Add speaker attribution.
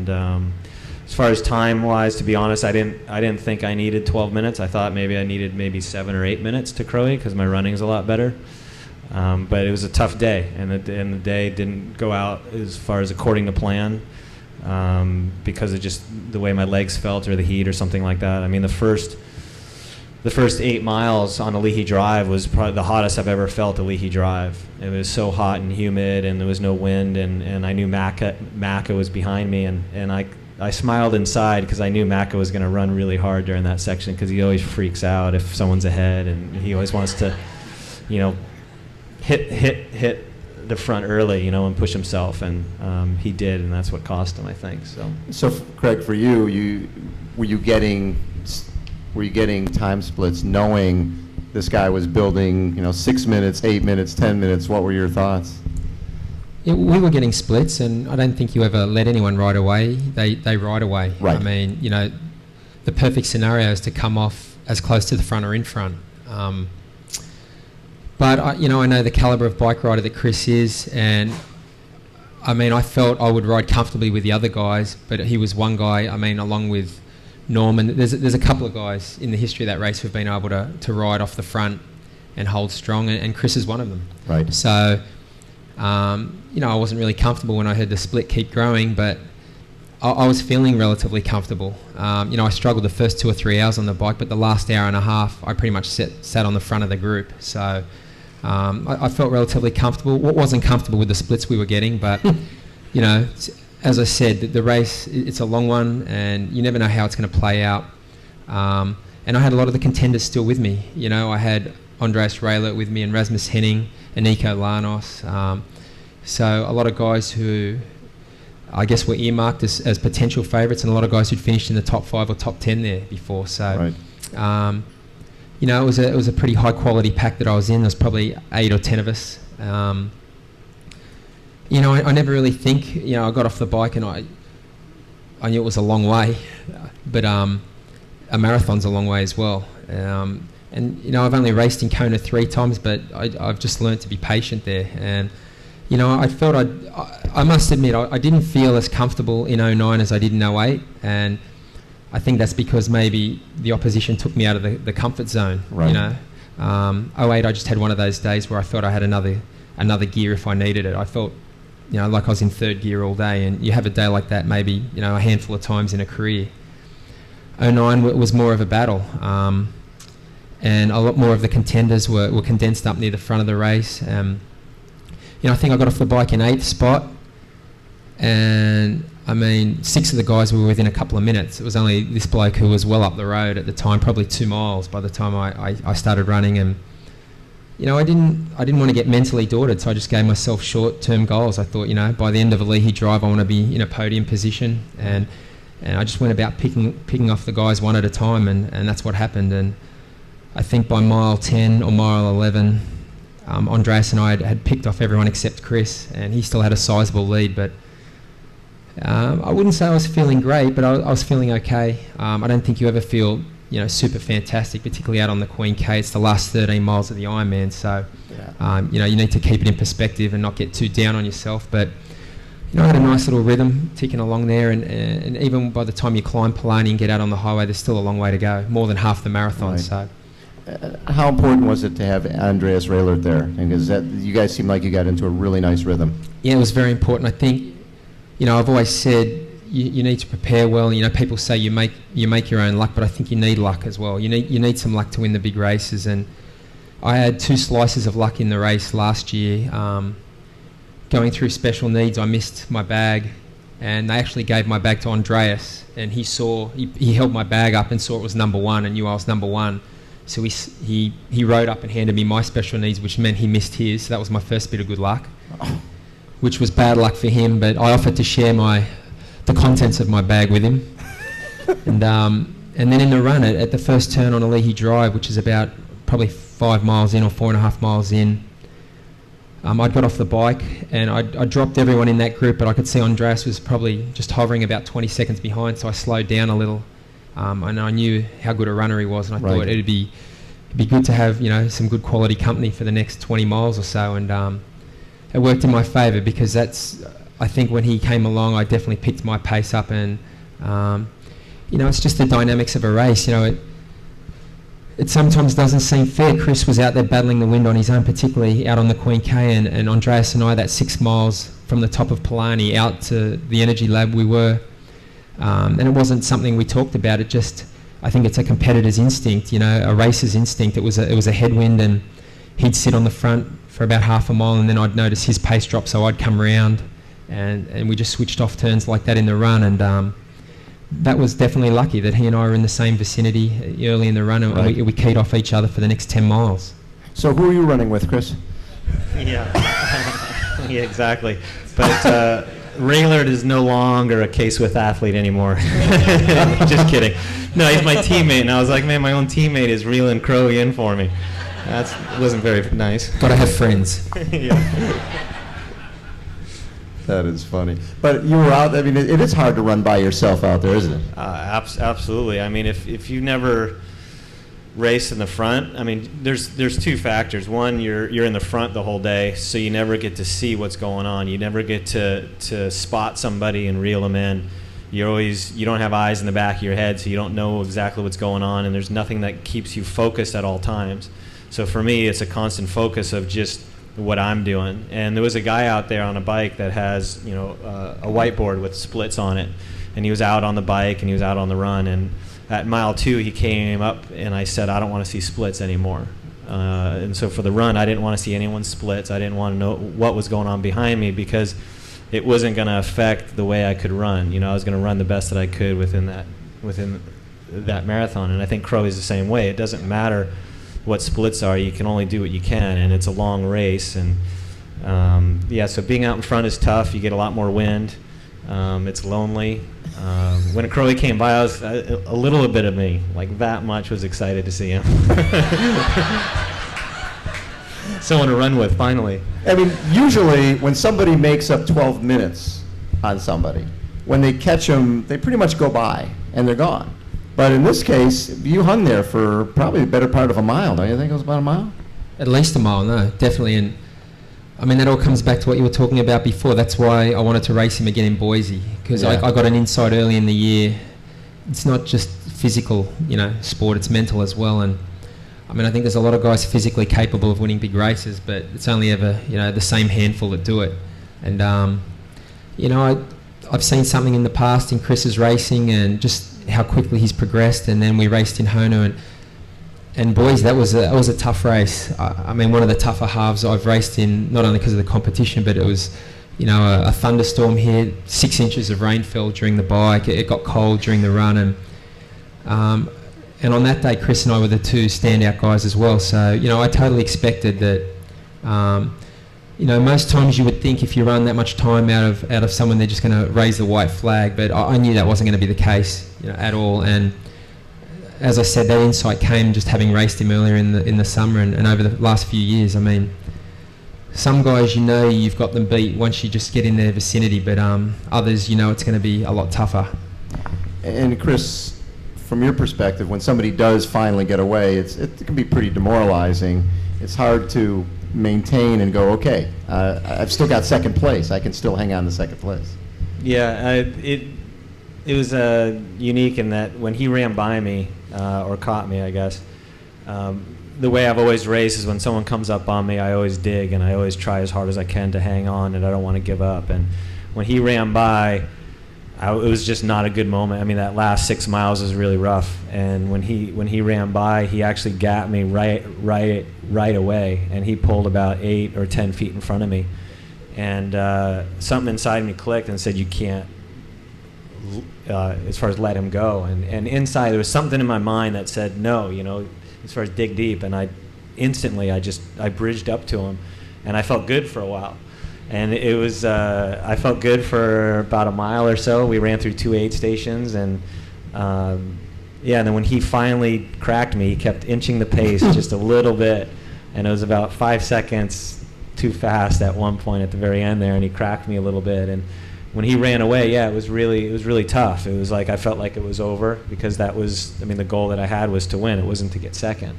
Speaker 1: And as far as time-wise, to be honest, I didn't think I needed 12 minutes. I thought maybe I needed maybe 7 or 8 minutes to Crowie because my running's a lot better. But it was a tough day, and the day didn't go out as far as according to plan because of just the way my legs felt or the heat or something like that. I mean, the first 8 miles on the Leahy Drive was probably the hottest I've ever felt a Leahy Drive. It was so hot and humid, and there was no wind, and I knew Macca was behind me, and I smiled inside because I knew Macca was going to run really hard during that section because he always freaks out if someone's ahead, and he always wants to, hit the front early, and push himself, and he did, and that's what cost him, I think.
Speaker 2: So Craig, for you, were you getting time splits knowing this guy was building, 6 minutes, 8 minutes, 10 minutes? What were your thoughts?
Speaker 3: Yeah, we were getting splits, and I don't think you ever let anyone ride away. They ride away.
Speaker 2: Right.
Speaker 3: I mean, the perfect scenario is to come off as close to the front or in front. But I know the caliber of bike rider that Chris is, and I mean, I felt I would ride comfortably with the other guys, but he was one guy. I mean, along with Norman, there's a couple of guys in the history of that race who've been able to ride off the front and hold strong, and Chris is one of them.
Speaker 2: Right.
Speaker 3: So, I wasn't really comfortable when I heard the split keep growing, but I was feeling relatively comfortable. I struggled the first 2 or 3 hours on the bike, but the last hour and a half, I pretty much sat on the front of the group. So I felt relatively comfortable. Wasn't comfortable with the splits we were getting, but, as I said, the race, it's a long one, and you never know how it's going to play out. And I had a lot of the contenders still with me. I had Andreas Raylert with me and Rasmus Henning and Nico Lanos. So a lot of guys who I guess were earmarked as potential favourites, and a lot of guys who'd finished in the top 5 or top 10 there before. So,
Speaker 2: right.
Speaker 3: It was a pretty high quality pack that I was in. There's probably 8 or 10 of us. I never really think, I got off the bike and I knew it was a long way, but a marathon's a long way as well. And I've only raced in Kona 3 times, but I've just learned to be patient there. And I felt I must admit I didn't feel as comfortable in 09 as I did in 08, and I think that's because maybe the opposition took me out of the comfort zone.
Speaker 2: Right.
Speaker 3: 08 I just had one of those days where I felt I had another gear if I needed it. I felt like I was in third gear all day, and you have a day like that maybe a handful of times in a career. 09 was more of a battle, and a lot more of the contenders were condensed up near the front of the race. I think I got off the bike in 8th spot, and I mean 6 of the guys were within a couple of minutes. It was only this bloke who was well up the road at the time, probably 2 miles by the time I started running, and I didn't want to get mentally daunted, so I just gave myself short-term goals. I thought, by the end of a Leahy Drive I want to be in a podium position, and I just went about picking off the guys one at a time, and that's what happened. And I think by mile 10 or mile 11, Andreas and I had picked off everyone except Chris, and he still had a sizable lead, but I wouldn't say I was feeling great, but I was feeling okay. I don't think you ever feel super fantastic, particularly out on the Queen K. It's the last 13 miles of the Ironman, so you need to keep it in perspective and not get too down on yourself. But I had a nice little rhythm ticking along there, and even by the time you climb Polani and get out on the highway, there's still a long way to go, more than half the marathon.
Speaker 2: Right.
Speaker 3: So.
Speaker 2: How important was it to have Andreas Raylert there? Because you guys seemed like you got into a really nice rhythm.
Speaker 3: Yeah, it was very important. I think, I've always said you need to prepare well. People say you make your own luck, but I think you need luck as well. You need some luck to win the big races. And I had 2 slices of luck in the race last year. Going through special needs, I missed my bag, and they actually gave my bag to Andreas, and he held my bag up and saw it was number 1 and knew I was number 1. So he rode up and handed me my special needs, which meant he missed his. So that was my first bit of good luck, which was bad luck for him. But I offered to share the contents of my bag with him. And then in the run at the first turn on a Leahy Drive, which is about probably 5 miles in or 4.5 miles in, I got off the bike and I dropped everyone in that group, but I could see Andreas was probably just hovering about 20 seconds behind, so I slowed down a little. And I knew how good a runner he was, and I thought it'd be good to have some good quality company for the next 20 miles or so, and it worked in my favour because that's I think when he came along, I definitely picked my pace up, and it's just the dynamics of a race. It sometimes doesn't seem fair. Chris was out there battling the wind on his own, particularly out on the Queen K, and Andreas and I, that 6 miles from the top of Palani out to the Energy Lab, we were, and it wasn't something we talked about. It just, I think it's a competitor's instinct, a racer's instinct. It was a headwind, and he'd sit on the front for about half a mile, and then I'd notice his pace drop, so I'd come around, and we just switched off turns like that in the run, and that was definitely lucky that he and I were in the same vicinity early in the run, and
Speaker 2: right.
Speaker 3: we keyed off each other for the next 10 miles.
Speaker 2: So who are you running with, Chris?
Speaker 1: Yeah, yeah, exactly. But Raylard is no longer a K-Swift athlete anymore. Just kidding. No, he's my teammate, and I was like, man, my own teammate is reeling Crowie in for me. That wasn't very nice.
Speaker 3: Got to have friends.
Speaker 1: Yeah.
Speaker 2: That is funny. But you were out, I mean, it is hard to run by yourself out there, isn't it?
Speaker 1: Absolutely. I mean, if you never race in the front, I mean, there's two factors. One, you're in the front the whole day, so you never get to see what's going on. You never get to spot somebody and reel them in. You don't have eyes in the back of your head, so you don't know exactly what's going on, and there's nothing that keeps you focused at all times. So for me, it's a constant focus of just what I'm doing. And there was a guy out there on a bike that has, a whiteboard with splits on it, and he was out on the bike and he was out on the run, and at mile 2 he came up and I said, I don't want to see splits anymore. And so for the run, I didn't want to see anyone's splits. I didn't want to know what was going on behind me, because it wasn't going to affect the way I could run. I was going to run the best that I could within that marathon. And I think Crowie's the same way. It doesn't matter what splits are, you can only do what you can, and it's a long race. And so being out in front is tough. You get a lot more wind. It's lonely. When Crowie came by, I was a little bit of me, like that much, was excited to see him. Someone to run with, finally.
Speaker 2: I mean, usually when somebody makes up 12 minutes on somebody, when they catch them, they pretty much go by and they're gone. But in this case, you hung there for probably the better part of a mile, don't you think it was about a mile?
Speaker 3: At least a mile, no, definitely. And I mean, that all comes back to what you were talking about before. That's why I wanted to race him again in Boise, because I got an insight early in the year. It's not just physical, sport, it's mental as well. And I mean, I think there's a lot of guys physically capable of winning big races, but it's only ever, the same handful that do it. And, I've seen something in the past in Chris's racing, and just how quickly he's progressed. And then we raced in Hono, and boys, that was a tough race. I mean, one of the tougher halves I've raced in, not only because of the competition, but it was, a thunderstorm hit, 6 inches of rain fell during the bike. It got cold during the run, and on that day, Chris and I were the two standout guys as well. So, I totally expected that. Most times you would think if you run that much time out of someone, they're just going to raise the white flag. But I knew that wasn't going to be the case, at all. And as I said, that insight came just having raced him earlier in the summer and over the last few years. I mean, some guys, you've got them beat once you just get in their vicinity, but others, it's going to be a lot tougher.
Speaker 2: And Chris, from your perspective, when somebody does finally get away, it can be pretty demoralizing. It's hard to maintain and go, okay, I've still got second place. I can still hang on to second place.
Speaker 1: Yeah, it was unique in that when he ran by me, or caught me, I guess, the way I've always raced is when someone comes up on me, I always dig and I always try as hard as I can to hang on, and I don't want to give up. And when he ran by, it was just not a good moment. I mean, that last 6 miles was really rough, and when he ran by, he actually got me right away, and he pulled about 8 or 10 feet in front of me, and something inside me clicked and said, you can't, as far as let him go, and inside there was something in my mind that said no, as far as dig deep, and I bridged up to him, and I felt good for a while. And it was, I felt good for about a mile or so. We ran through 2 aid stations, and and then when he finally cracked me, he kept inching the pace just a little bit, and it was about 5 seconds too fast at one point at the very end there, and he cracked me a little bit. And when he ran away, it was really tough. It was like I felt like it was over, because that was, the goal that I had was to win. It wasn't to get second.